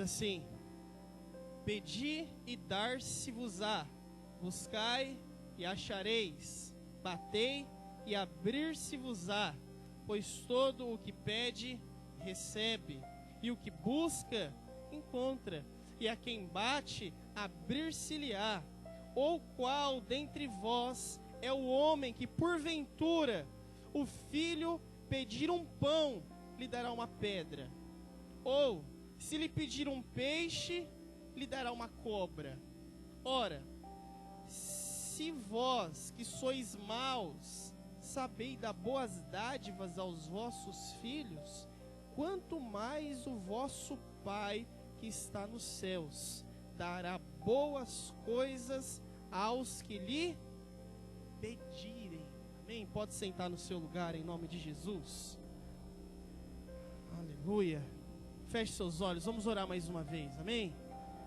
assim: pedi e dar-se-vos-á, buscai e achareis, batei e abrir-se-vos-á, pois todo o que pede, recebe, e o que busca, encontra, e a quem bate, abrir-se-lhe-á. Ou qual dentre vós é o homem que, porventura, o filho pedir um pão, lhe dará uma pedra? Ou, se lhe pedir um peixe, lhe dará uma cobra? Ora, se vós, que sois maus, sabeis dar boas dádivas aos vossos filhos, quanto mais o vosso Pai que está nos céus dará boas coisas aos que lhe pedirem. Amém? Pode sentar no seu lugar em nome de Jesus. Aleluia. Feche seus olhos, vamos orar mais uma vez, amém?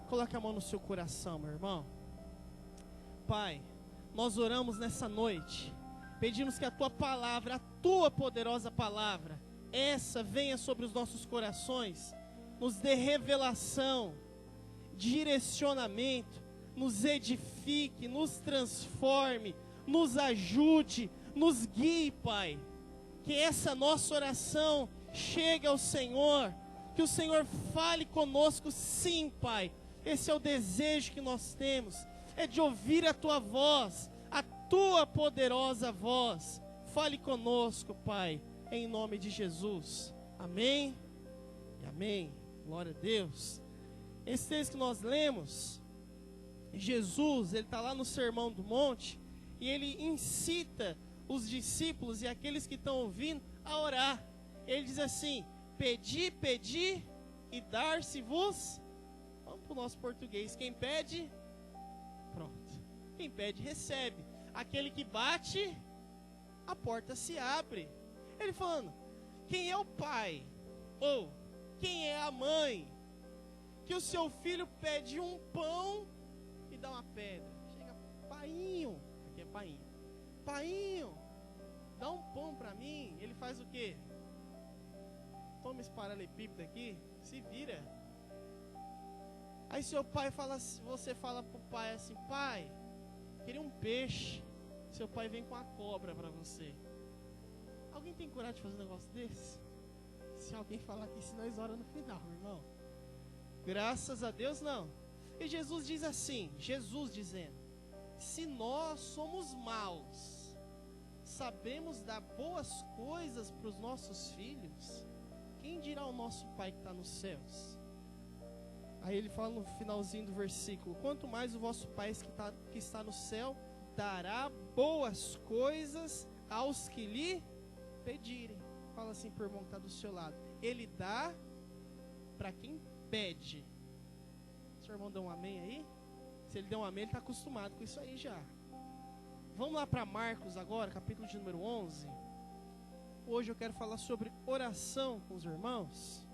Coloque a mão no seu coração, meu irmão. Pai, nós oramos nessa noite, pedimos que a Tua palavra, a Tua poderosa palavra, essa venha sobre os nossos corações, nos dê revelação, direcionamento, nos edifique, nos transforme, nos ajude, nos guie, Pai. Que essa nossa oração chegue ao Senhor, que o Senhor fale conosco, sim, Pai. Esse é o desejo que nós temos, é de ouvir a Tua voz, a Tua poderosa voz. Fale conosco, Pai, em nome de Jesus. Amém e amém. Glória a Deus. Esse texto que nós lemos, Jesus, ele está lá no Sermão do Monte, e ele incita os discípulos e aqueles que estão ouvindo a orar. Ele diz assim: pedi, pedi e dar-se-vos. Vamos para o nosso português. Quem pede, pronto. Quem pede, recebe. Aquele que bate, a porta se abre. Ele falando: quem é o pai? Ou quem é a mãe que o seu filho pede um pão e dá uma pedra? Chega, painho, aqui é painho, painho, dá um pão para mim. Ele faz o quê? Toma esse paralelepípedo aqui, se vira. Aí seu pai fala, você fala pro pai assim: pai, queria um peixe. Seu pai vem com a cobra para você. Alguém tem coragem de fazer um negócio desse? Se alguém falar aqui, se nós oramos no final, irmão. Graças a Deus, não. E Jesus diz assim, Jesus dizendo: se nós somos maus, sabemos dar boas coisas para os nossos filhos, quem dirá o nosso Pai que está nos céus? Aí ele fala no finalzinho do versículo: quanto mais o vosso Pai que está no céu dará boas coisas aos que lhe pedirem. Fala assim para o irmão que está do seu lado: ele dá para quem pede. Se o irmão deu um amém aí? Se ele deu um amém, ele está acostumado com isso aí já. Vamos lá para Marcos agora, capítulo de número 11. Hoje eu quero falar sobre oração com os irmãos.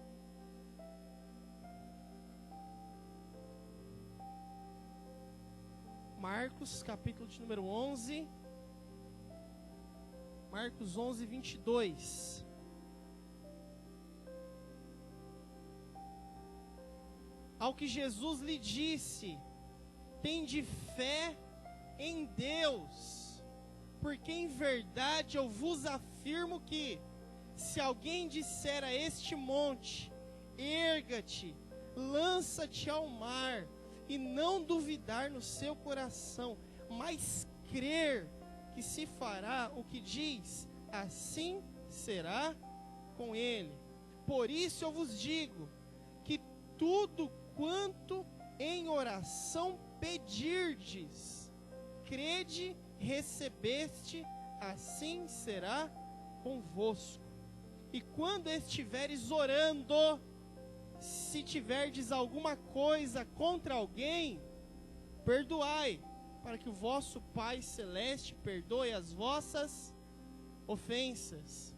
Marcos, capítulo de número 11. Marcos 11, 22. Ao que Jesus lhe disse: tende fé em Deus, porque em verdade eu vos afirmo que, se alguém disser a este monte: erga-te, lança-te ao mar, e não duvidar no seu coração, mas crer que se fará o que diz, assim será com ele. Por isso eu vos digo que tudo quanto em oração pedirdes, crede, recebeste, assim será convosco. E quando estiveres orando, se tiverdes alguma coisa contra alguém, perdoai, para que o vosso Pai Celeste perdoe as vossas ofensas.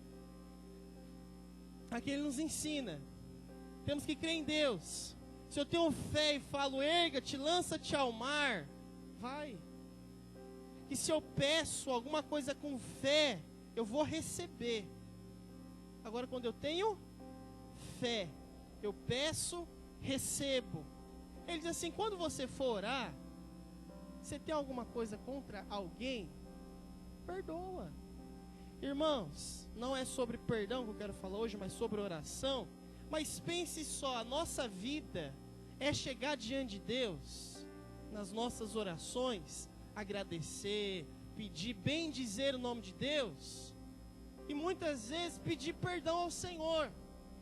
Aqui ele nos ensina, temos que crer em Deus. Se eu tenho fé e falo: erga-te, lança-te ao mar, vai. Que se eu peço alguma coisa com fé, eu vou receber. Agora, quando eu tenho fé, eu peço recebo. Ele diz assim, quando você for orar, você tem alguma coisa contra alguém, perdoa. Irmãos, não é sobre perdão que eu quero falar hoje, mas sobre oração. Mas pense só, a nossa vida é chegar diante de Deus, nas nossas orações, agradecer, pedir, bendizer o nome de Deus, e muitas vezes pedir perdão ao Senhor.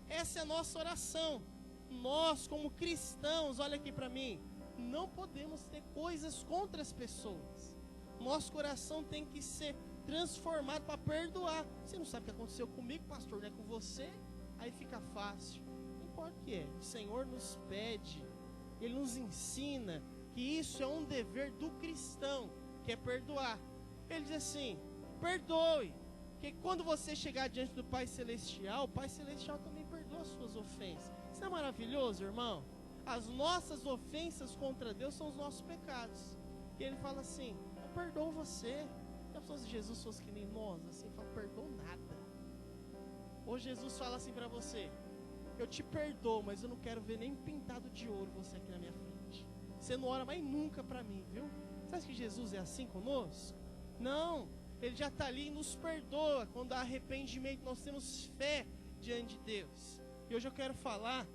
Essa é a nossa oração. Nós, como cristãos, olha aqui para mim, não podemos ter coisas contra as pessoas. Nosso coração tem que ser transformado para perdoar. Você não sabe o que aconteceu comigo, pastor, não é com você? Aí fica fácil. Não importa o que é, o Senhor nos pede, Ele nos ensina que isso é um dever do cristão, que é perdoar. Ele diz assim, perdoe, porque quando você chegar diante do Pai Celestial, o Pai Celestial também perdoa as suas ofensas. Isso não é maravilhoso, irmão? As nossas ofensas contra Deus são os nossos pecados. E Ele fala assim, eu perdoo você. Já pensou se Jesus fosse que nem nós, assim, fala, perdoo nada. Ou Jesus fala assim para você, eu te perdoo, mas eu não quero ver nem pintado de ouro você aqui na minha frente. Você não ora mais nunca para mim, viu? Você acha que Jesus é assim conosco? Não, Ele já está ali e nos perdoa. Quando há arrependimento, nós temos fé diante de Deus. E hoje eu quero falar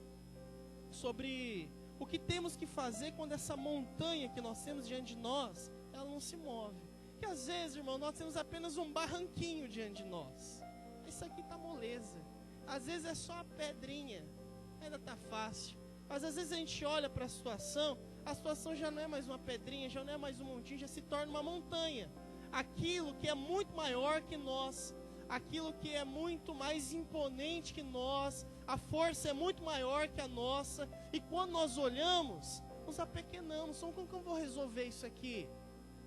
sobre o que temos que fazer quando essa montanha que nós temos diante de nós, ela não se move. Que às vezes, irmão, nós temos apenas um barranquinho diante de nós. Isso aqui está moleza. Às vezes é só a pedrinha, ainda está fácil. Mas às vezes a gente olha para a situação já não é mais uma pedrinha, já não é mais um montinho, já se torna uma montanha. Aquilo que é muito maior que nós, aquilo que é muito mais imponente que nós, a força é muito maior que a nossa, e quando nós olhamos, nos apequenamos. Como que eu vou resolver isso aqui?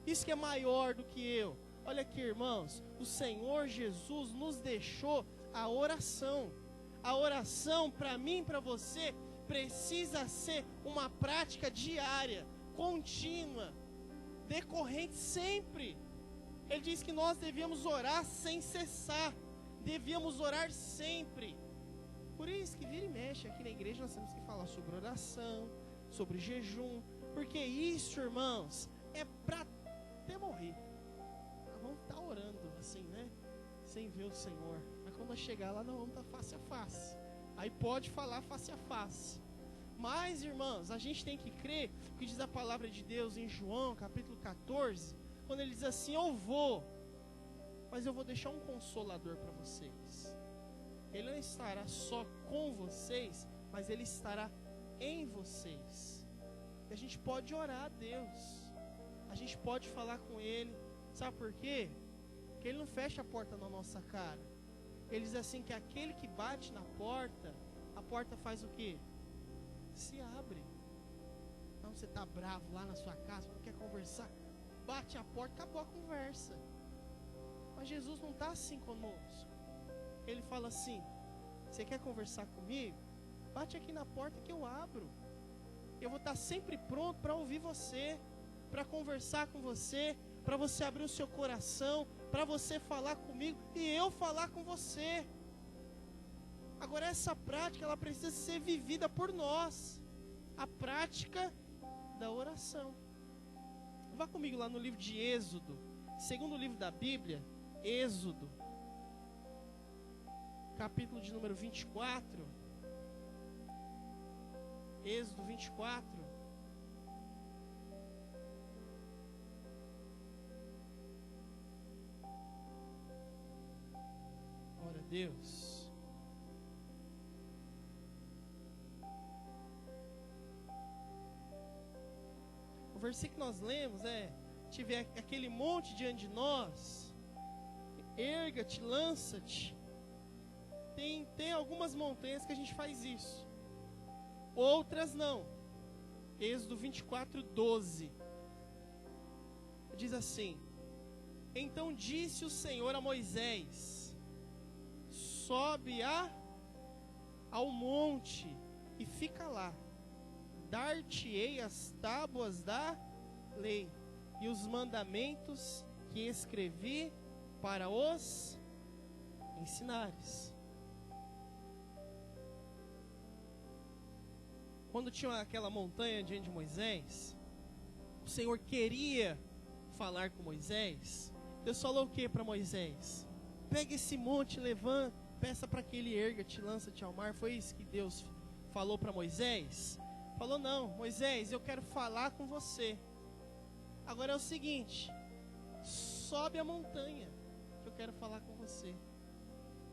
Isso que é maior do que eu. Olha aqui, irmãos, o Senhor Jesus nos deixou a oração. A oração, para mim e para você, precisa ser uma prática diária, contínua, decorrente sempre. Ele diz que nós devíamos orar sem cessar, devíamos orar sempre. Por isso que vira e mexe aqui na igreja nós temos que falar sobre oração, sobre jejum, porque isso, irmãos, é para até morrer. Nós vamos estar orando assim, né? Sem ver o Senhor. Mas quando nós chegar lá, nós vamos estar face a face. Aí pode falar face a face. Mas, irmãos, a gente tem que crer o que diz a palavra de Deus em João, capítulo 14, quando ele diz assim, eu vou, mas eu vou deixar um consolador para vocês. Ele não estará só com vocês, mas Ele estará em vocês. E a gente pode orar a Deus, a gente pode falar com Ele. Sabe por quê? Porque Ele não fecha a porta na nossa cara. Ele diz assim que aquele que bate na porta, a porta faz o quê? Se abre. Então você está bravo lá na sua casa, não quer conversar, bate a porta, acabou a conversa. Mas Jesus não está assim conosco. Ele fala assim, você quer conversar comigo? Bate aqui na porta que eu abro. Eu vou estar sempre pronto para ouvir você, para conversar com você, para você abrir o seu coração, para você falar comigo e eu falar com você. Agora essa prática, ela precisa ser vivida por nós. A prática da oração. Vá comigo lá no livro de Êxodo, segundo livro da Bíblia, Êxodo, capítulo de número 24. Êxodo 24. Glória a Deus. O versículo que nós lemos é: tiver aquele monte diante de nós, erga-te, lança-te. Tem algumas montanhas que a gente faz isso, outras não. Êxodo 24, 12 diz assim: então disse o Senhor a Moisés: sobe ao monte e fica lá. Dar-te-ei as tábuas da lei e os mandamentos que escrevi para os ensinares. quando tinha aquela montanha diante de Moisés, o Senhor queria falar com Moisés. Deus falou o que para Moisés? Pega esse monte, levanta, peça para que ele erga, te lança-te ao mar. Foi isso que Deus falou para Moisés? Falou, não, Moisés, eu quero falar com você. Agora é o seguinte, sobe a montanha, que eu quero falar com você.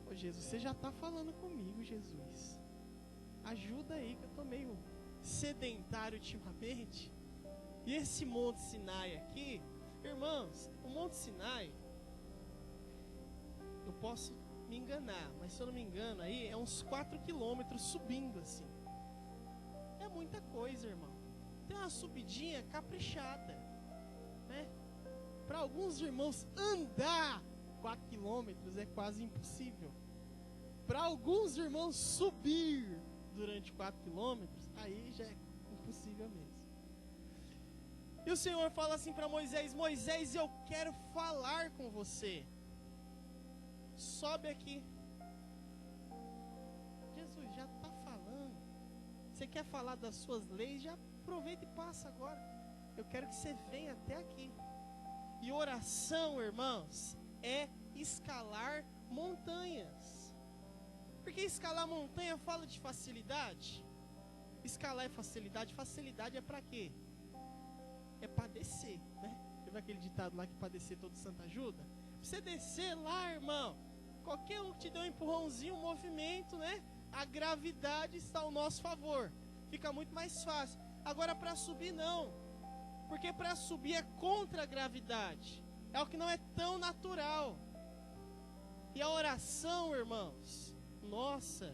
Ô Jesus, você já está falando comigo, Jesus. Ajuda aí, que eu estou meio sedentário ultimamente. E esse Monte Sinai aqui, irmãos, o Monte Sinai, eu posso me enganar, mas se eu não me engano aí, é uns 4 quilômetros subindo assim. É muita coisa, irmão. Tem uma subidinha caprichada, né? Para alguns irmãos, andar 4 quilômetros é quase impossível. Para alguns irmãos, subir durante 4 quilômetros, aí já é impossível mesmo. E o Senhor fala assim para Moisés, Moisés, eu quero falar com você. Sobe aqui. Jesus, já está falando. Você quer falar das suas leis? Já aproveita e passa agora. Eu quero que você venha até aqui. E oração, irmãos, é escalar montanhas. Porque escalar montanha fala de facilidade. Escalar é facilidade. Facilidade é para quê? É para descer, né? Teve aquele ditado lá que para descer todo santo ajuda. Você descer lá, irmão, qualquer um que te dê um empurrãozinho, um movimento, né? A gravidade está ao nosso favor. Fica muito mais fácil. Agora para subir não. Porque para subir é contra a gravidade. É algo que não é tão natural. E a oração, irmãos, nossa,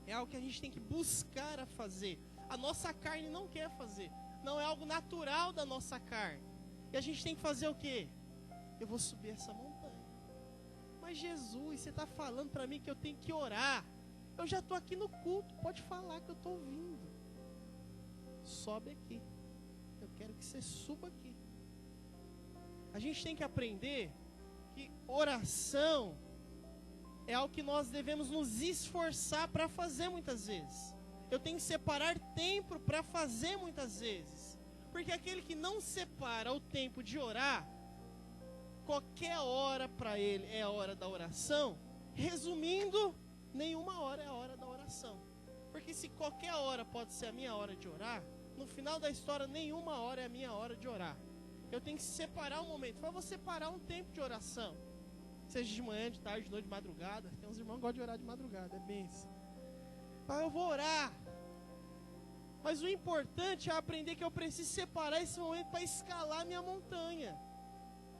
é algo que a gente tem que buscar a fazer. A nossa carne não quer fazer. Não é algo natural da nossa carne. E a gente tem que fazer o quê? Eu vou subir essa montanha. Mas Jesus, você está falando para mim que eu tenho que orar. Eu já estou aqui no culto, pode falar que eu estou ouvindo. Sobe aqui. Eu quero que você suba aqui. A gente tem que aprender que oração é algo que nós devemos nos esforçar para fazer muitas vezes. Eu tenho que separar tempo para fazer muitas vezes. Porque aquele que não separa o tempo de orar, qualquer hora para ele é a hora da oração. Resumindo, nenhuma hora é a hora da oração. Porque se qualquer hora pode ser a minha hora de orar, no final da história, nenhuma hora é a minha hora de orar. Eu tenho que separar um momento. Para você separar um tempo de oração. Seja de manhã, de tarde, de noite, de madrugada. Tem uns irmãos que gostam de orar de madrugada, é bênção. Eu vou orar. Mas o importante é aprender que eu preciso separar esse momento para escalar minha montanha.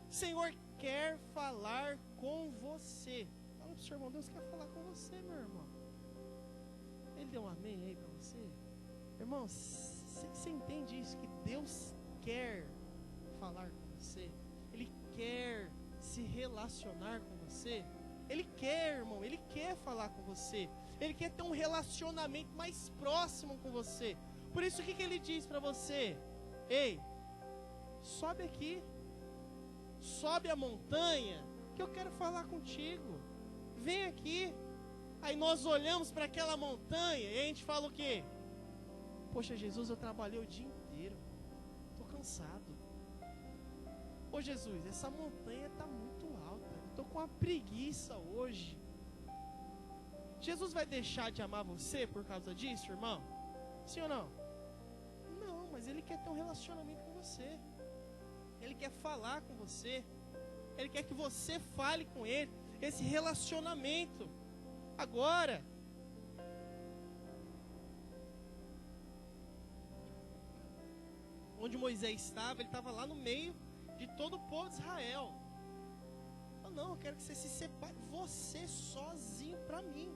O Senhor quer falar com você. Fala para o seu irmão, Deus quer falar com você, meu irmão. Ele deu um amém aí para você? Irmão, você entende isso? Que Deus quer falar com você. Ele quer se relacionar com você. Ele quer, irmão, Ele quer falar com você. Ele quer ter um relacionamento mais próximo com você. Por isso, o que Ele diz para você? Ei, sobe aqui. Sobe a montanha, que eu quero falar contigo. Vem aqui. Aí nós olhamos para aquela montanha e a gente fala o quê? Poxa, Jesus, eu trabalhei o dia inteiro. Estou cansado. Ô Jesus, essa montanha está muito alta. Eu estou com uma preguiça hoje. Jesus vai deixar de amar você por causa disso, irmão? Sim ou não? Não, mas Ele quer ter um relacionamento com você. Ele quer falar com você. Ele quer que você fale com Ele. Esse relacionamento. Agora, onde Moisés estava, ele estava lá no meio de todo o povo de Israel. Não, eu quero que você se separe, você sozinho para mim.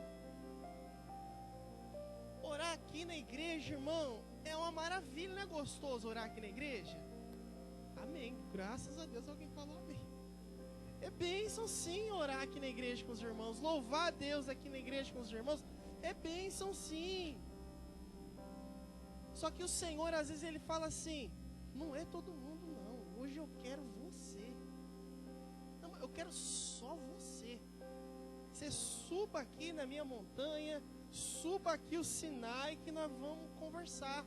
Orar aqui na igreja, irmão, é uma maravilha, não é gostoso orar aqui na igreja? Amém, graças a Deus alguém falou amém. É bênção sim orar aqui na igreja com os irmãos, louvar a Deus aqui na igreja com os irmãos, é bênção sim. Só que o Senhor às vezes Ele fala assim, não é todo mundo não, hoje eu quero você. Não, eu quero só você. Você suba aqui na minha montanha, suba aqui o Sinai que nós vamos conversar.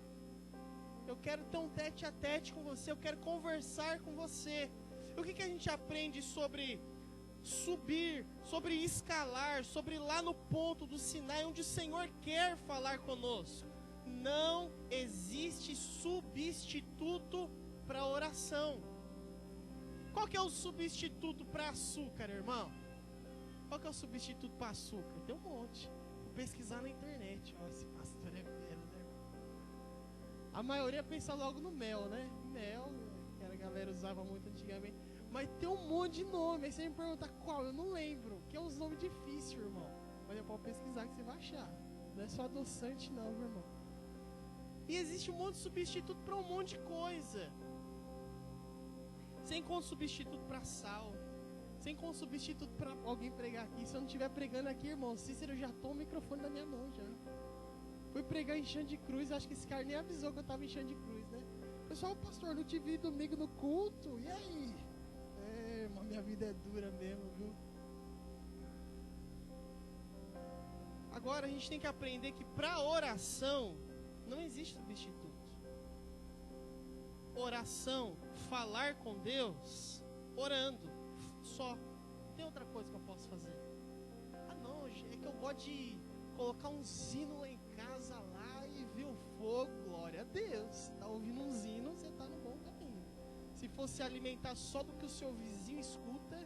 Eu quero ter um tete a tete com você, eu quero conversar com você. O que a gente aprende sobre subir, sobre escalar, sobre ir lá no ponto do Sinai, onde o Senhor quer falar conosco? Não existe substituto para oração. Qual que é o substituto para açúcar, irmão? Qual que é o substituto para açúcar? Tem um monte. Vou pesquisar na internet. Ó, esse pastor é fera, né? A maioria pensa logo no mel, né? Mel, que a galera usava muito antigamente. Mas tem um monte de nome. Aí você me pergunta qual, eu não lembro. Que é uns nomes difíceis, irmão. Mas é para pesquisar que você vai achar. Não é só adoçante não, meu irmão. E existe um monte de substituto para um monte de coisa. Você encontra substituto para sal. Você encontra substituto para alguém pregar aqui. Se eu não estiver pregando aqui, irmão, Cícero já toma o microfone da minha mão já. Fui pregar em Xande de Cruz. Acho que esse cara nem avisou que eu estava em Xande de Cruz, né? Pessoal, pastor, não te vi domingo no culto. E aí? Irmão, minha vida é dura mesmo, viu? Agora a gente tem que aprender que para oração não existe substituto. Oração, falar com Deus, orando, só. Não tem outra coisa que eu posso fazer. Ah não, é que eu gosto de colocar um sino lá em casa lá e ver o fogo. Glória a Deus. Se está ouvindo um sino, você está no bom caminho. Se fosse se alimentar só do que o seu vizinho escuta,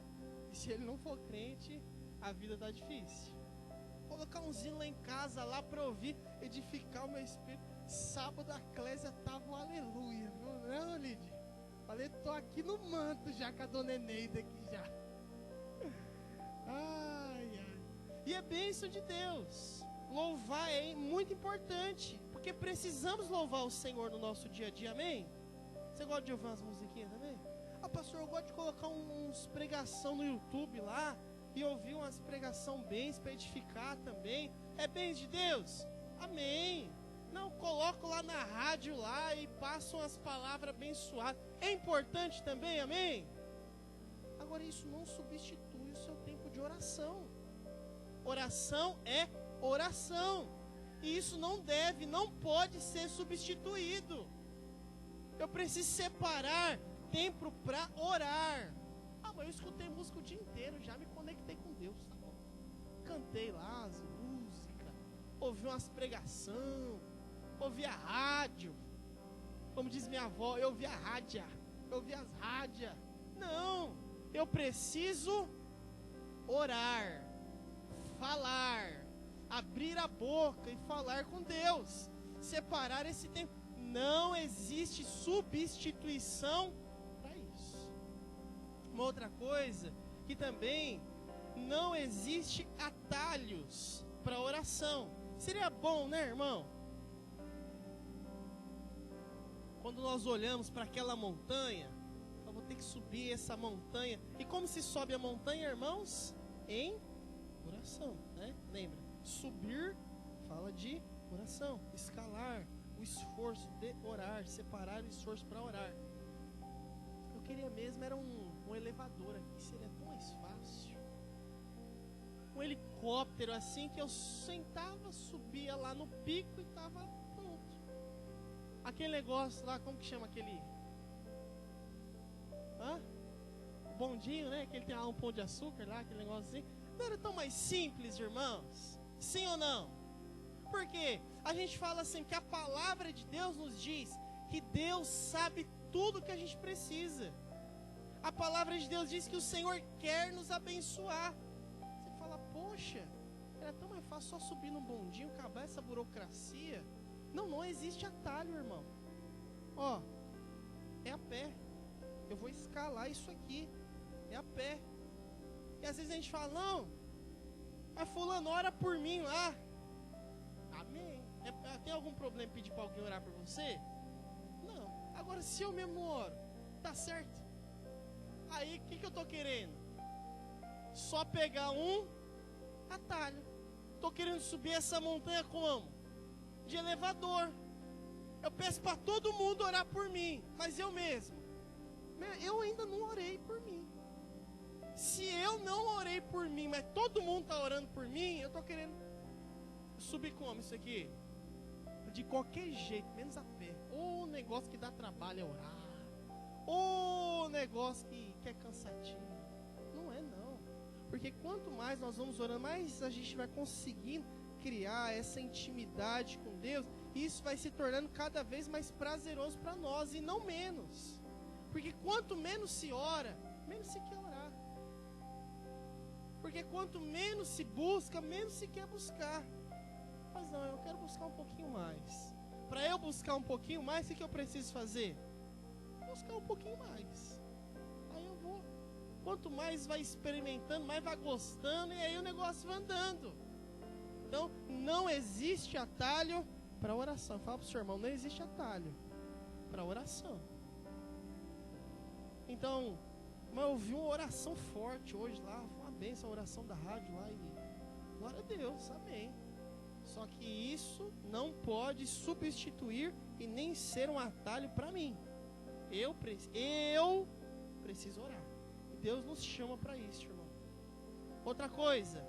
e se ele não for crente, a vida está difícil. Colocar um sino lá em casa lá para ouvir, edificar o meu espírito. Sábado a Clésia tava um aleluia, viu? Não, Lídia? Falei, tô aqui no manto já com a dona Eneida aqui já. Ai, ai. E é bênção de Deus. Louvar é muito importante, porque precisamos louvar o Senhor no nosso dia a dia, amém? Você gosta de ouvir umas musiquinhas também? Ah, pastor, eu gosto de colocar uns pregação no YouTube lá e ouvir umas pregação bens para edificar também. É bens de Deus? Amém. Não, coloco lá na rádio lá e passo umas palavras abençoadas. É importante também, amém? Agora isso não substitui o seu tempo de oração. Oração é oração. E isso não deve, não pode ser substituído. Eu preciso separar tempo para orar. Ah, mas eu escutei música o dia inteiro, já me conectei com Deus, tá bom? Cantei lá as músicas, ouvi umas pregação, ouvi a rádio. Como diz minha avó, eu ouvi a rádia, eu ouvi as rádias. Não, eu preciso orar, falar, abrir a boca e falar com Deus. Separar esse tempo. Não existe substituição para isso. Uma outra coisa que também não existe atalhos para oração. Seria bom, né, irmão? Quando nós olhamos para aquela montanha, eu vou ter que subir essa montanha. E como se sobe a montanha, irmãos? Em oração, né? Lembra? Subir fala de oração, escalar, o esforço de orar, separar o esforço para orar. Eu queria mesmo era um elevador aqui, seria tão mais fácil. Um helicóptero assim que eu sentava, subia lá no pico e estava pronto. Aquele negócio lá, como que chama aquele? Bondinho, né? Que ele tem lá um pão de açúcar lá, aquele negócio assim. Não era tão mais simples, irmãos? Sim ou não? Porque a gente fala assim que a palavra de Deus nos diz que Deus sabe tudo que a gente precisa. A palavra de Deus diz que o Senhor quer nos abençoar. Você fala, poxa, era tão mais fácil só subir num bondinho, acabar essa burocracia. Não existe atalho, irmão. Ó, é a pé. Eu vou escalar isso aqui. É a pé. E às vezes a gente fala, não, a fulano ora por mim lá. Amém. Tem algum problema em pedir para alguém orar por você? Não. Agora, se eu mesmo oro, tá certo? Aí, o que eu tô querendo? Só pegar um atalho. Tô querendo subir essa montanha como? De elevador. Eu peço para todo mundo orar por mim, mas eu mesmo, eu ainda não orei por mim. Se eu não orei por mim, mas todo mundo está orando por mim, eu estou querendo subir como isso aqui? De qualquer jeito, menos a pé. Ou negócio que dá trabalho é orar. Ou negócio que é cansativo. Não é não. Porque quanto mais nós vamos orando, mais a gente vai conseguindo criar essa intimidade com Deus. E isso vai se tornando cada vez mais prazeroso para nós e não menos. Porque quanto menos se ora, menos se quer orar. Porque quanto menos se busca, menos se quer buscar. Mas não, eu quero buscar um pouquinho mais. Para eu buscar um pouquinho mais, o que eu preciso fazer? Buscar um pouquinho mais. Aí eu vou. Quanto mais vai experimentando, mais vai gostando, e aí o negócio vai andando. Então, não existe atalho para oração. Fala para o seu irmão, não existe atalho para oração. Então, mas eu vi uma oração forte hoje lá, uma bênção, a oração da rádio lá, e glória a Deus, amém. Só que isso não pode substituir e nem ser um atalho para mim. Eu preciso orar. E Deus nos chama para isso, irmão. Outra coisa,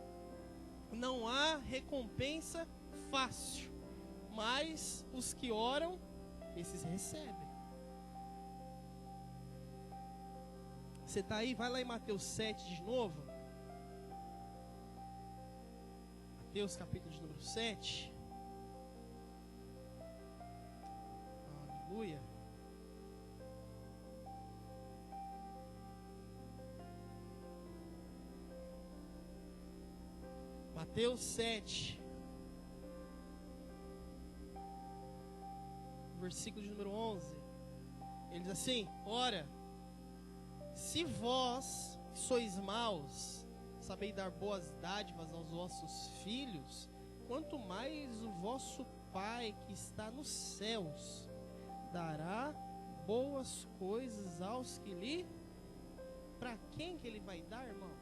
não há recompensa fácil, mas os que oram, esses recebem. Você está aí? Vai lá em Mateus 7 de novo. Mateus capítulo de número 7. Aleluia. Mateus 7. Versículo de número 11. Ele diz assim: ora, se vós sois maus, sabeis dar boas dádivas aos vossos filhos, quanto mais o vosso Pai que está nos céus dará boas coisas aos que lhe... Para quem que ele vai dar, irmão?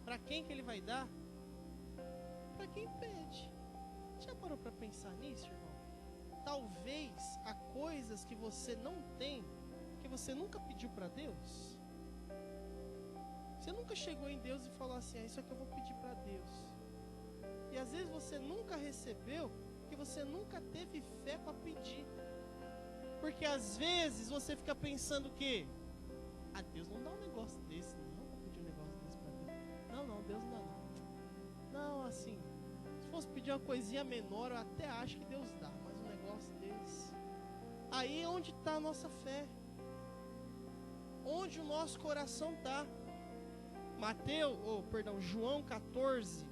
Para quem que ele vai dar? Para quem pede. Já parou para pensar nisso, irmão? Talvez há coisas que você não tem, que você nunca pediu para Deus. Você nunca chegou em Deus e falou assim: isso é que eu vou pedir para Deus. E às vezes você nunca recebeu, porque você nunca teve fé para pedir. Porque às vezes você fica pensando que Deus não dá um negócio desse, não vou pedir um negócio desse para Deus. Não, Deus não dá não. Não, assim, se fosse pedir uma coisinha menor, eu até acho que Deus dá, mas um negócio desse, aí é onde está a nossa fé, onde o nosso coração está. João 14,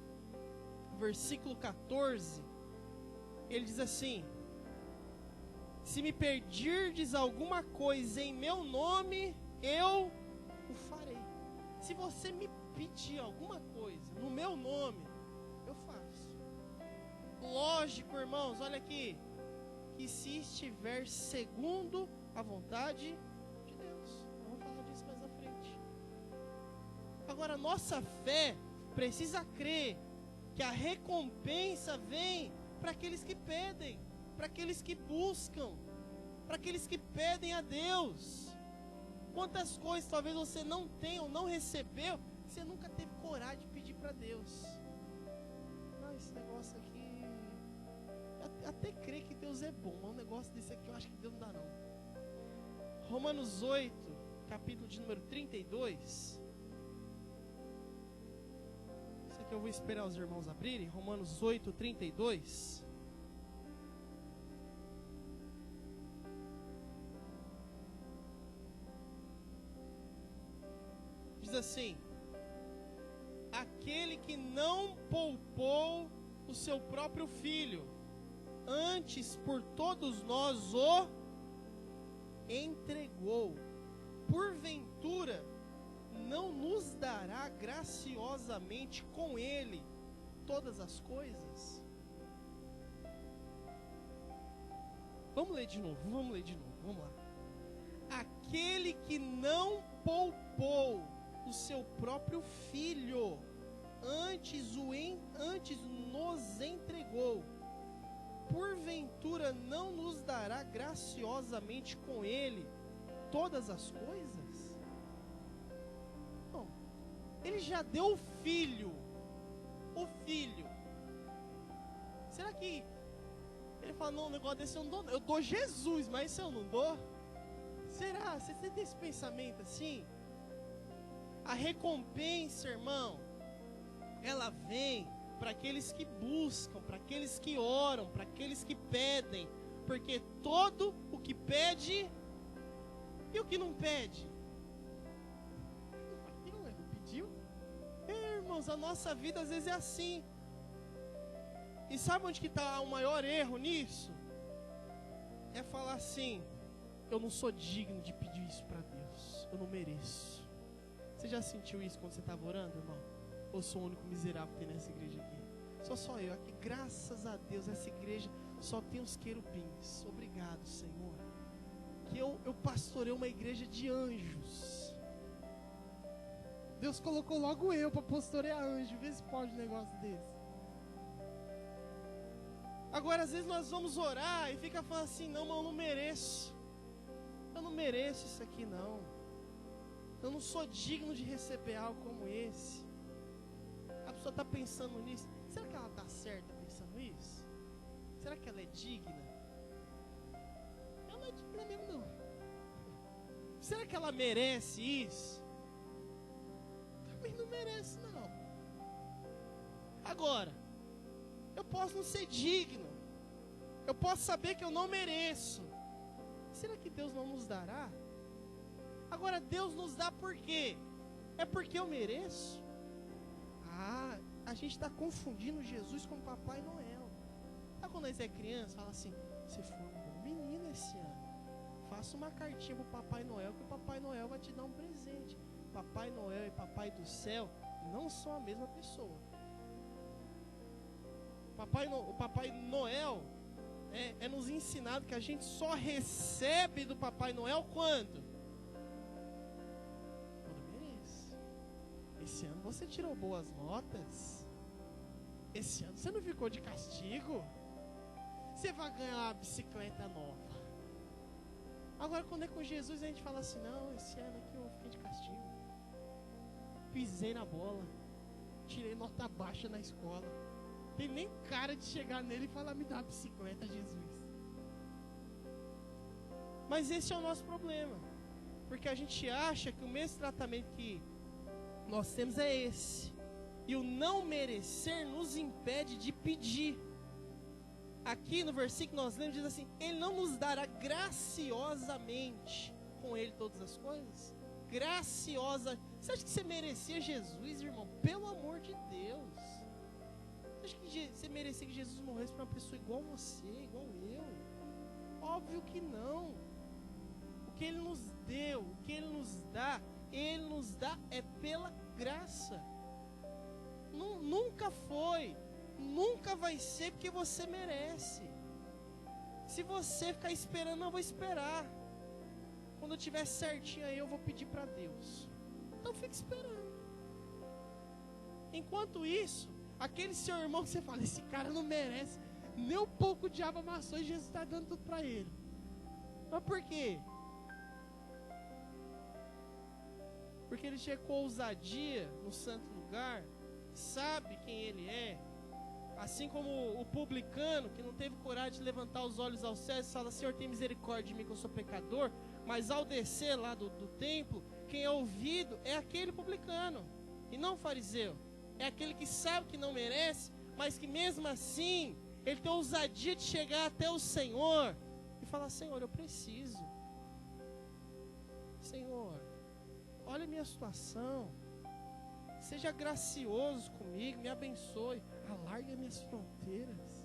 versículo 14, ele diz assim: se me pedirdes alguma coisa em meu nome, eu o farei. Se você me pedir alguma coisa no meu nome, eu faço. Lógico, irmãos, olha aqui, que se estiver segundo a vontade de Deus. Vamos falar disso mais à frente. Agora, nossa fé precisa crer que a recompensa vem para aqueles que pedem, para aqueles que buscam, para aqueles que pedem a Deus. Quantas coisas talvez você não tenha ou não recebeu, que você nunca teve coragem de pedir para Deus. Não, esse negócio aqui, até creio que Deus é bom, mas um negócio desse aqui eu acho que Deus não dá não. Romanos 8, capítulo de número 32. Isso aqui eu vou esperar os irmãos abrirem. Romanos 8, 32. Diz assim: aquele que não poupou o seu próprio filho, antes por todos nós o entregou, porventura não nos dará graciosamente com ele todas as coisas? Vamos ler de novo, vamos lá. Aquele que não poupou o seu próprio filho, antes nos entregou, porventura não nos dará graciosamente com ele todas as coisas? Não. Ele já deu o filho. Será que ele fala, não, um negócio desse eu não dou, eu dou Jesus, mas se eu não dou? Será? Você tem esse pensamento assim? A recompensa, irmão, ela vem para aqueles que buscam, para aqueles que oram, para aqueles que pedem, porque todo o que pede e o que não pede, não pediu? Irmãos, a nossa vida às vezes é assim. E sabe onde que está o maior erro nisso? É falar assim, eu não sou digno de pedir isso para Deus, eu não mereço. Você já sentiu isso quando você estava orando, irmão? Ou sou o único miserável que tem nessa igreja aqui? Só eu aqui, graças a Deus, essa igreja só tem os querubins. Obrigado, Senhor, que eu pastorei uma igreja de anjos. Deus colocou logo eu para pastorear anjo. Vê se pode um negócio desse. Agora, às vezes nós vamos orar e fica falando assim, não, mas eu não mereço. Eu não mereço isso aqui, não. Eu não sou digno de receber algo como esse. A pessoa está pensando nisso. Será que ela está certa pensando isso? Será que ela é digna? Ela não é digna mesmo, não. Será que ela merece isso? Também não merece, não. Agora, eu posso não ser digno. Eu posso saber que eu não mereço. Será que Deus não nos dará? Agora, Deus nos dá por quê? É porque eu mereço? Ah, a gente está confundindo Jesus com Papai Noel. Sabe quando nós é criança, fala assim, você foi um bom menino esse ano, faça uma cartinha para o Papai Noel, que o Papai Noel vai te dar um presente. Papai Noel e Papai do Céu não são a mesma pessoa. O Papai Noel é nos ensinado que a gente só recebe do Papai Noel quando? Quando merece. Esse ano você tirou boas notas. Esse ano você não ficou de castigo. Você vai ganhar uma bicicleta nova. Agora quando é com Jesus a gente fala assim, não, esse ano aqui eu fiquei de castigo. Pisei na bola. Tirei nota baixa na escola. Tem nem cara de chegar nele e falar, me dá a bicicleta, Jesus. Mas esse é o nosso problema. Porque a gente acha que o mesmo tratamento que nós temos é esse. E o não merecer nos impede de pedir. Aqui no versículo que nós lemos diz assim, Ele não nos dará graciosamente com Ele todas as coisas? Graciosa. Você acha que você merecia Jesus, irmão? Pelo amor de Deus. Você acha que você merecia que Jesus morresse para uma pessoa igual você, igual eu? Óbvio que não. O que Ele nos deu, o que Ele nos dá é pela graça. Nunca foi, nunca vai ser porque você merece. Se você ficar esperando, não, eu vou esperar. Quando eu tiver certinho aí, eu vou pedir para Deus. Então fique esperando. Enquanto isso, aquele seu irmão que você fala, esse cara não merece, nem um pouco o diabo amassou e Jesus está dando tudo para ele. Mas por quê? Porque ele chega com ousadia no santo lugar, sabe quem ele é, assim como o publicano que não teve coragem de levantar os olhos ao céu e fala, Senhor, tem misericórdia de mim que eu sou pecador, mas ao descer lá do templo, quem é ouvido é aquele publicano, e não o fariseu, é aquele que sabe que não merece, mas que mesmo assim, ele tem ousadia de chegar até o Senhor, e falar, Senhor, eu preciso, Senhor, olha a minha situação, seja gracioso comigo, me abençoe, alargue minhas fronteiras.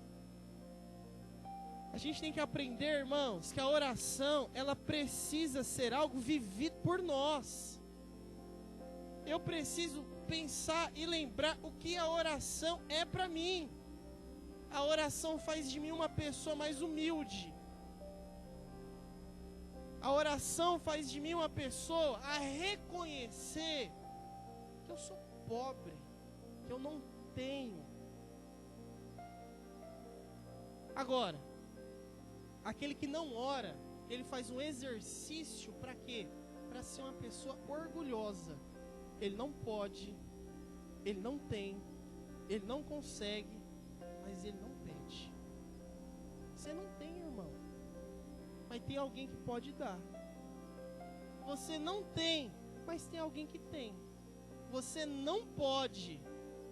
A gente tem que aprender, irmãos, que a oração, ela precisa ser algo vivido por nós. Eu preciso pensar e lembrar o que a oração é para mim. A oração faz de mim uma pessoa mais humilde. A oração faz de mim uma pessoa a reconhecer que eu sou pobre, que eu não tenho. Agora, aquele que não ora, ele faz um exercício para quê? Para ser uma pessoa orgulhosa. Ele não pode, ele não tem, ele não consegue, mas ele não pede. Você não tem, irmão, mas tem alguém que pode dar. Você não tem, mas tem alguém que tem. Você não pode,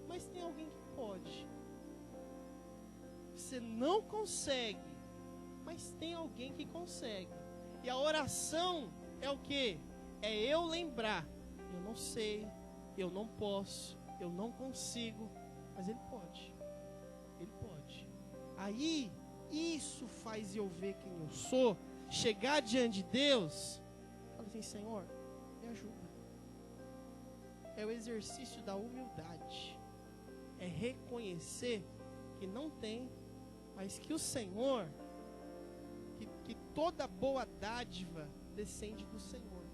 mas tem alguém que pode. Você não consegue, mas tem alguém que consegue. E a oração é o quê? É eu lembrar. Eu não sei, eu não posso, eu não consigo, mas Ele pode. Ele pode. Aí, isso faz eu ver quem eu sou, chegar diante de Deus, falar assim, Senhor, me ajuda. É o exercício da humildade. É reconhecer que não tem, mas que o Senhor, que toda boa dádiva descende do Senhor,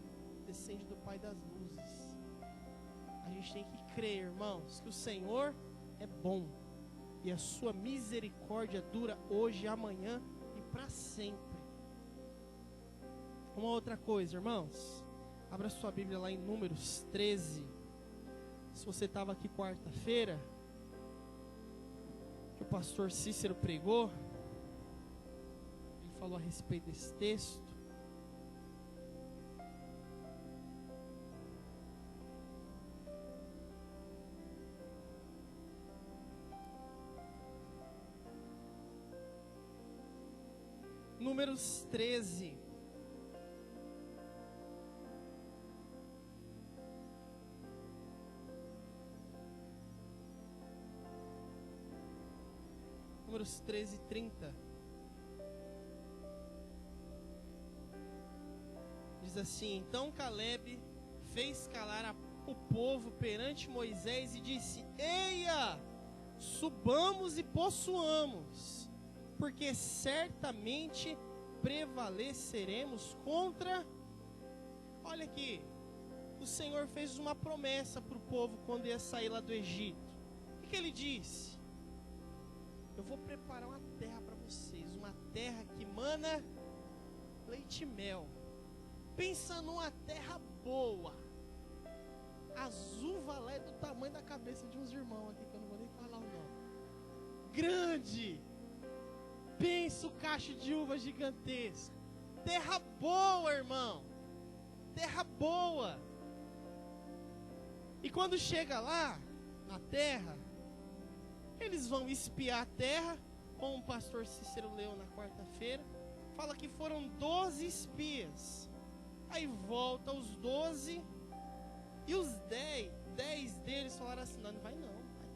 descende do Pai das luzes. A gente tem que crer, irmãos, que o Senhor é bom e a sua misericórdia dura hoje, amanhã e para sempre. Uma outra coisa, irmãos, abra sua Bíblia lá em Números 13. Se você estava aqui quarta-feira, que o pastor Cícero pregou, ele falou a respeito desse texto. Números 13. Números 13, 30. Diz assim: Então Caleb fez calar o povo perante Moisés e disse: Eia, subamos e possuamos, porque certamente prevaleceremos contra... Olha aqui, o Senhor fez uma promessa para o povo quando ia sair lá do Egito. O que ele disse? Eu vou preparar uma terra para vocês, uma terra que mana leite e mel. Pensa numa terra boa. As uvas lá é do tamanho da cabeça de uns irmãos aqui, que eu não vou nem falar o nome. Grande. Pensa o cacho de uva gigantesco. Terra boa, irmão. Terra boa. E quando chega lá, na terra, eles vão espiar a terra, como o pastor Cícero leu na quarta-feira. Fala que foram 12 espias. Aí volta os 12 e os 10 deles falaram assim, não vai não.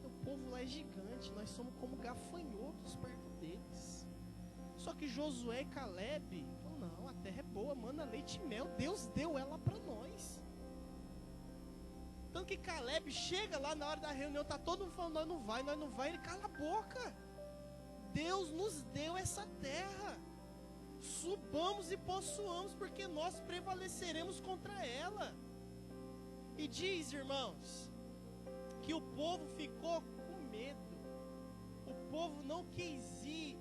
O povo lá é gigante, nós somos como gafanhotos perto deles. Só que Josué e Caleb falaram, não, a terra é boa, mana leite e mel, Deus deu ela para nós. Tanto que Caleb chega lá na hora da reunião, tá todo mundo falando, nós não vai, ele cala a boca. Deus nos deu essa terra. Subamos e possuamos, porque nós prevaleceremos contra ela. E diz, irmãos, que o povo ficou com medo. O povo não quis ir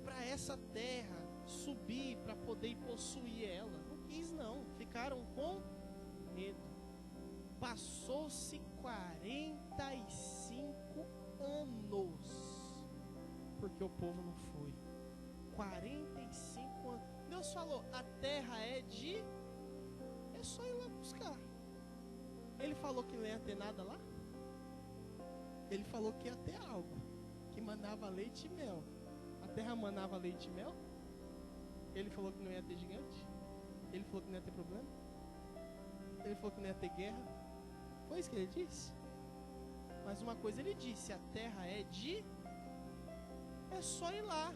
para essa terra, subir para poder possuir ela. Não quis não, ficaram com medo. Passou-se 45 anos, porque o povo não foi. 45 anos. Deus falou, a terra é só ir lá buscar. Ele falou que não ia ter nada lá? Ele falou que ia ter algo, que manava leite e mel. A terra manava leite e mel? Ele falou que não ia ter gigante? Ele falou que não ia ter problema? Ele falou que não ia ter guerra? Foi isso que ele disse? Mas uma coisa ele disse, a terra é só ir lá.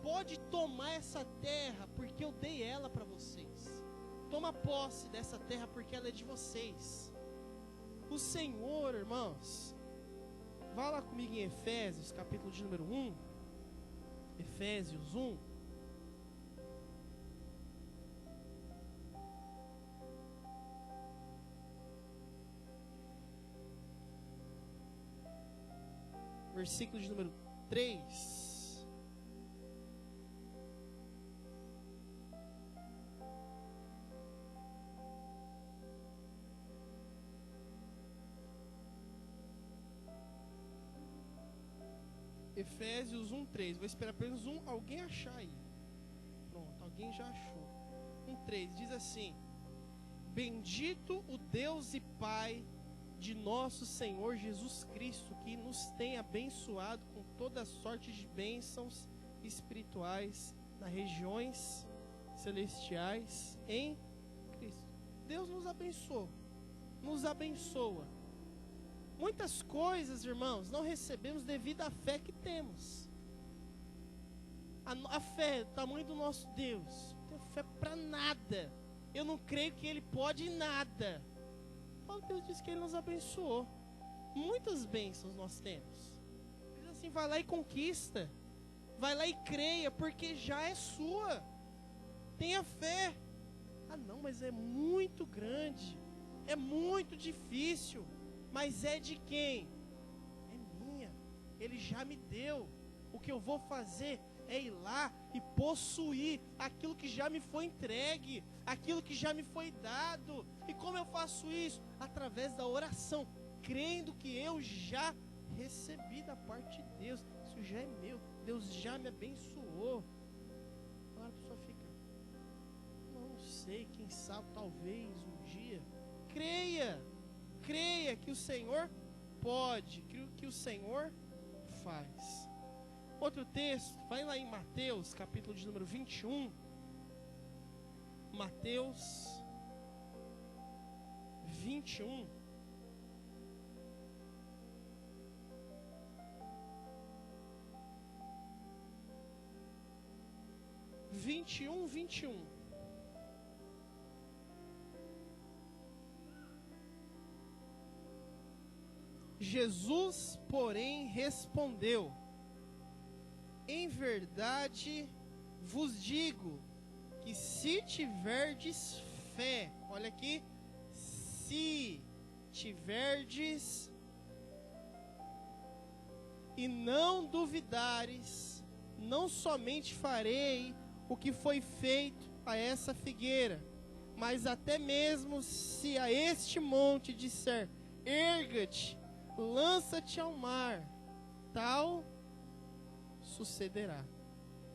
Pode tomar essa terra, porque eu dei ela para vocês. Toma posse dessa terra, porque ela é de vocês. O Senhor, irmãos, vá lá comigo em Efésios, capítulo de número 1. Efésios 1. Versículo de número 3. Efésios 1:3. Vou esperar pelo menos alguém achar aí. Pronto, alguém já achou. 1:3 diz assim: Bendito o Deus e Pai de nosso Senhor Jesus Cristo, que nos tem abençoado com toda sorte de bênçãos espirituais nas regiões celestiais em Cristo. Deus nos abençoa, nos abençoa. Muitas coisas, irmãos, não recebemos devido à fé que temos. A fé, o tamanho do nosso Deus, não tenho fé para nada. Eu não creio que Ele pode nada. Deus diz que Ele nos abençoou. Muitas bênçãos nós temos. Ele diz assim, vai lá e conquista. Vai lá e creia, porque já é sua. Tenha fé. Ah não, mas é muito grande. É muito difícil. Mas é de quem? É minha. Ele já me deu. O que eu vou fazer é ir lá e possuir aquilo que já me foi entregue, aquilo que já me foi dado. E como eu faço isso? Através da oração, crendo que eu já recebi da parte de Deus. Isso já é meu. Deus já me abençoou. Agora a pessoa fica, não sei, quem sabe, talvez um dia. Creia que o Senhor pode, que o Senhor faz. Outro texto, vai lá em Mateus, capítulo de número 21. Mateus 21. Jesus, porém, respondeu: em verdade vos digo que se tiverdes fé, olha aqui, se tiverdes e não duvidares, não somente farei o que foi feito a essa figueira, mas até mesmo se a este monte disser, erga-te, lança-te ao mar, tal sucederá.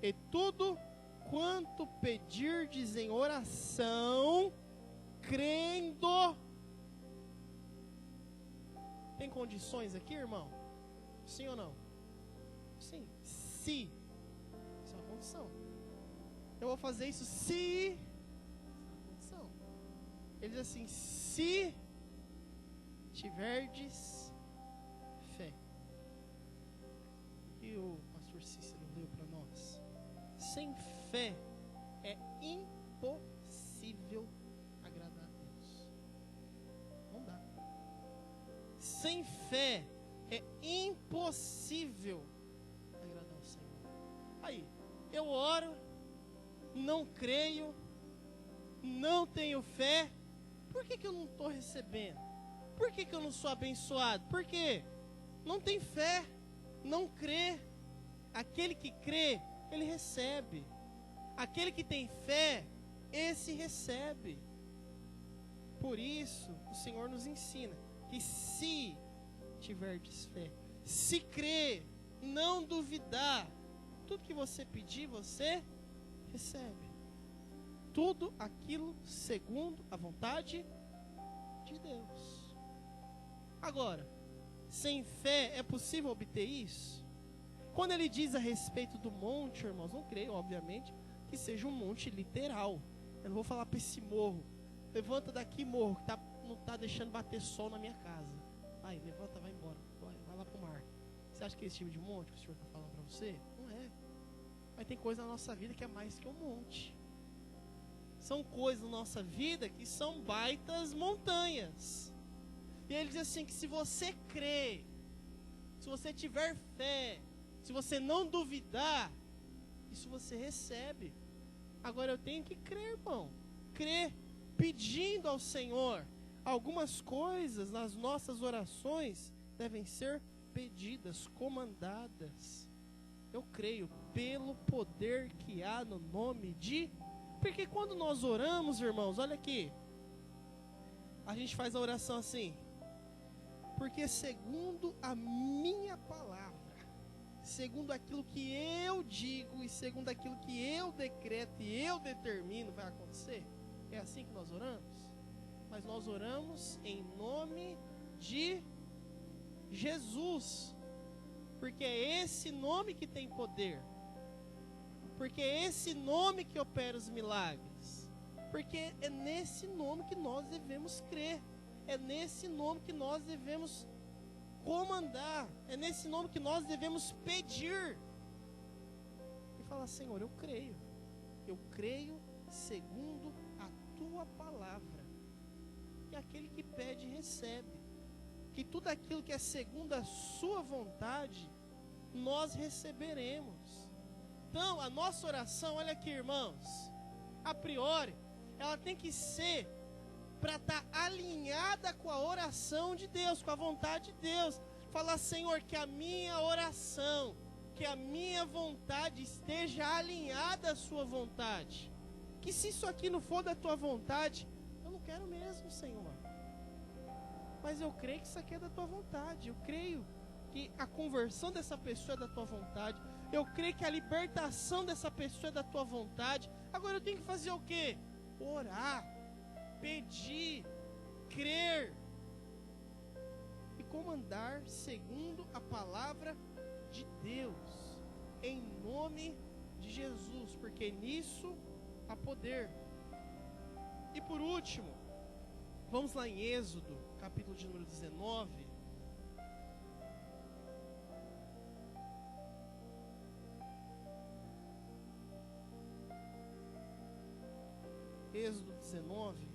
E tudo quanto pedirdes em oração, crendo. Tem condições aqui, irmão? Sim ou não? Sim. Se. Isso é uma condição. Eu vou fazer isso se. Isso é uma condição. Ele diz assim: se tiverdes fé. E o pastor Cícero leu para nós. Sem fé é impossível agradar a Deus. Não dá. Sem fé é impossível agradar ao Senhor. Aí, eu oro, não creio, não tenho fé. Por que eu não estou recebendo? Por que eu não sou abençoado? Por quê? Não tem fé, não crê. Aquele que crê, ele recebe. Aquele que tem fé, esse recebe. Por isso, o Senhor nos ensina que se tiverdes fé, se crer, não duvidar, tudo que você pedir, você recebe. Tudo aquilo segundo a vontade de Deus. Agora, sem fé é possível obter isso? Quando ele diz a respeito do monte, irmãos, não creio, obviamente, que seja um monte literal. Eu não vou falar para esse morro, levanta daqui, morro, que não está deixando bater sol na minha casa. Vai, levanta, vai embora, vai lá para o mar. Você acha que é esse tipo de monte que o Senhor está falando para você? Não é. Mas tem coisa na nossa vida que é mais que um monte. São coisas na nossa vida que são baitas montanhas. E ele diz assim, que se você crer, se você tiver fé, se você não duvidar, isso você recebe. Agora eu tenho que crer, irmão. Crer, pedindo ao Senhor. Algumas coisas nas nossas orações devem ser pedidas, comandadas. Eu creio pelo poder que há no nome de... Porque quando nós oramos, irmãos, olha aqui. A gente faz a oração assim. Porque segundo a minha palavra, segundo aquilo que eu digo e segundo aquilo que eu decreto e eu determino vai acontecer? É assim que nós oramos? Mas nós oramos em nome de Jesus, porque é esse nome que tem poder, porque é esse nome que opera os milagres, porque é nesse nome que nós devemos crer, é nesse nome que nós devemos comandar, é nesse nome que nós devemos pedir e falar: Senhor, eu creio segundo a tua palavra, e aquele que pede recebe, que tudo aquilo que é segundo a sua vontade nós receberemos. Então a nossa oração, olha aqui, irmãos, a priori ela tem que ser para estar alinhada com a oração de Deus, com a vontade de Deus. Falar: Senhor, que a minha oração, que a minha vontade esteja alinhada à sua vontade. Que se isso aqui não for da tua vontade, eu não quero mesmo, Senhor. Mas eu creio que isso aqui é da tua vontade. Eu creio que a conversão dessa pessoa é da tua vontade. Eu creio que a libertação dessa pessoa é da tua vontade. Agora eu tenho que fazer o quê? Orar, pedir, crer e comandar segundo a palavra de Deus, em nome de Jesus, porque nisso há poder. E por último, vamos lá em Êxodo, capítulo de número 19. Êxodo 19.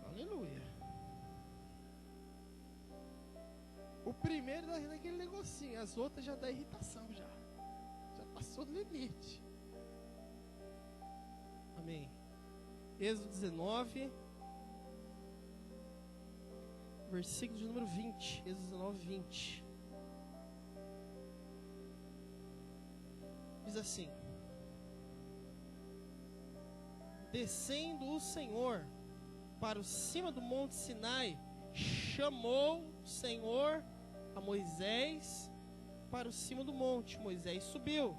Aleluia. O primeiro dá aquele negocinho, as outras já dá irritação já passou do limite. Amém. Êxodo 19, versículo de número 20. Êxodo 19, 20. Diz assim: descendo o Senhor para o cima do monte Sinai, chamou o Senhor a Moisés para o cima do monte. Moisés subiu.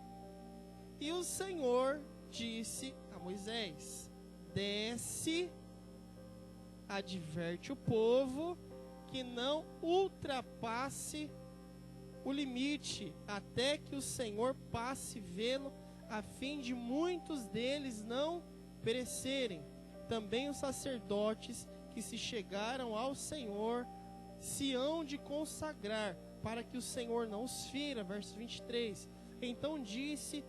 E o Senhor disse a Moisés: desce, adverte o povo que não ultrapasse o limite, até que o Senhor passe vê-lo, a fim de muitos deles não perecerem. Também os sacerdotes que se chegaram ao Senhor se hão de consagrar, para que o Senhor não os fira. Verso 23. Então disse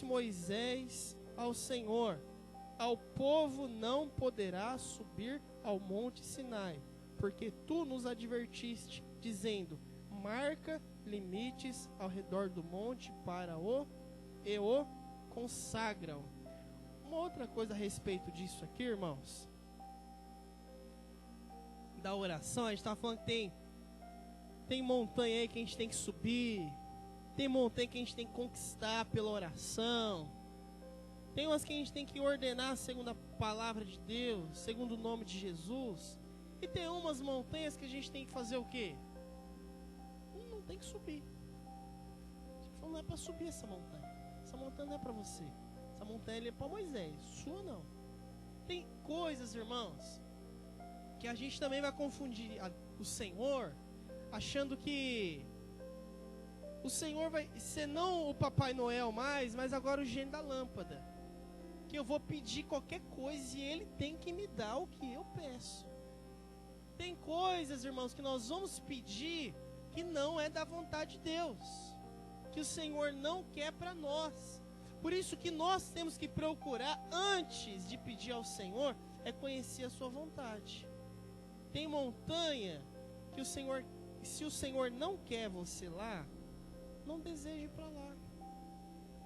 Moisés ao Senhor: ao povo não poderá subir ao monte Sinai, porque tu nos advertiste, dizendo: marca limites ao redor do monte para o consagram. Uma outra coisa a respeito disso aqui, irmãos, da oração, a gente está falando que tem montanha aí que a gente tem que subir, tem montanha que a gente tem que conquistar pela oração, tem umas que a gente tem que ordenar segundo a palavra de Deus, segundo o nome de Jesus, e tem umas montanhas que a gente tem que fazer o quê? Não tem que subir. Não é para subir essa montanha não é para você, essa montanha é para Moisés, sua não. Tem coisas, irmãos, que a gente também vai confundir o Senhor, achando que o Senhor vai ser não o Papai Noel mais, mas agora o gênio da lâmpada, que eu vou pedir qualquer coisa e Ele tem que me dar o que eu peço. Tem coisas, irmãos, que nós vamos pedir que não é da vontade de Deus, que o Senhor não quer para nós. Por isso que nós temos que procurar, antes de pedir ao Senhor, é conhecer a sua vontade. Tem montanha que o Senhor, se o Senhor não quer você lá, não deseje para lá.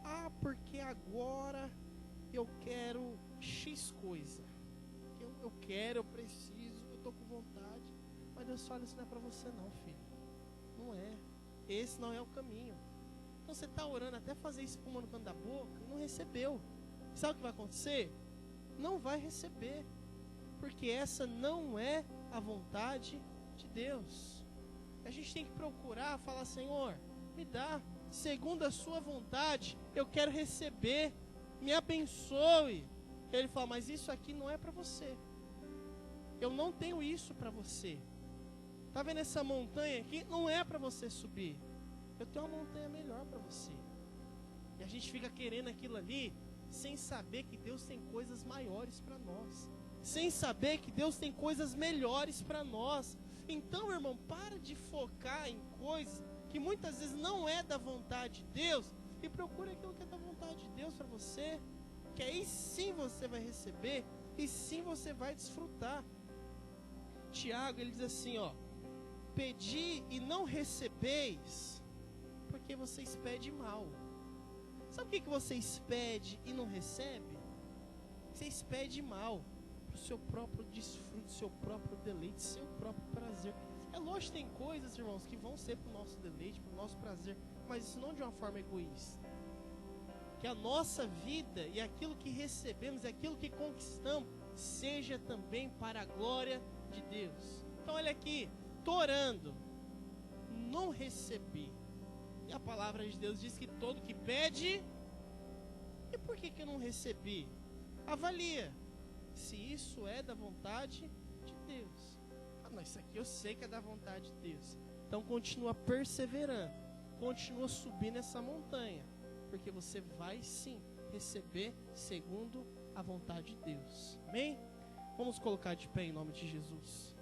Ah, porque agora eu quero X coisa. Eu quero, eu preciso, eu estou com vontade. Mas Deus fala: isso não é para você não, filho. Não é. Esse não é o caminho. Então você está orando até fazer espuma no canto da boca e não recebeu. sabe o que vai acontecer? Não vai receber, porque essa não é a vontade de Deus. A gente tem que procurar falar: Senhor, me dá, segundo a sua vontade, eu quero receber, me abençoe. Ele fala: mas isso aqui não é para você, eu não tenho isso para você. Tá vendo essa montanha aqui? Não é para você subir, eu tenho uma montanha melhor para você. E a gente fica querendo aquilo ali, sem saber que Deus tem coisas maiores para nós, sem saber que Deus tem coisas melhores para nós. Então, irmão, para de focar em coisas que muitas vezes não é da vontade de Deus, e procura aquilo que é da vontade de Deus para você, que aí sim você vai receber, e sim você vai desfrutar. Tiago, ele diz assim, ó: pedi e não recebeis, porque vocês pedem mal. Sabe o que vocês pedem e não recebem? Vocês pedem mal, para o seu próprio desfrute, seu próprio deleite, seu próprio prazer. É lógico que tem coisas, irmãos, que vão ser para o nosso deleite, para o nosso prazer, mas isso não de uma forma egoísta. Que a nossa vida e aquilo que recebemos, e aquilo que conquistamos, seja também para a glória de Deus. Então olha aqui, estou orando, não recebi. E a palavra de Deus diz que todo que pede. E por que eu não recebi? Avalia se isso é da vontade de Deus. Ah, não, isso aqui eu sei que é da vontade de Deus. Então continua perseverando, continua subindo essa montanha, porque você vai sim receber segundo a vontade de Deus. Amém? Vamos colocar de pé em nome de Jesus.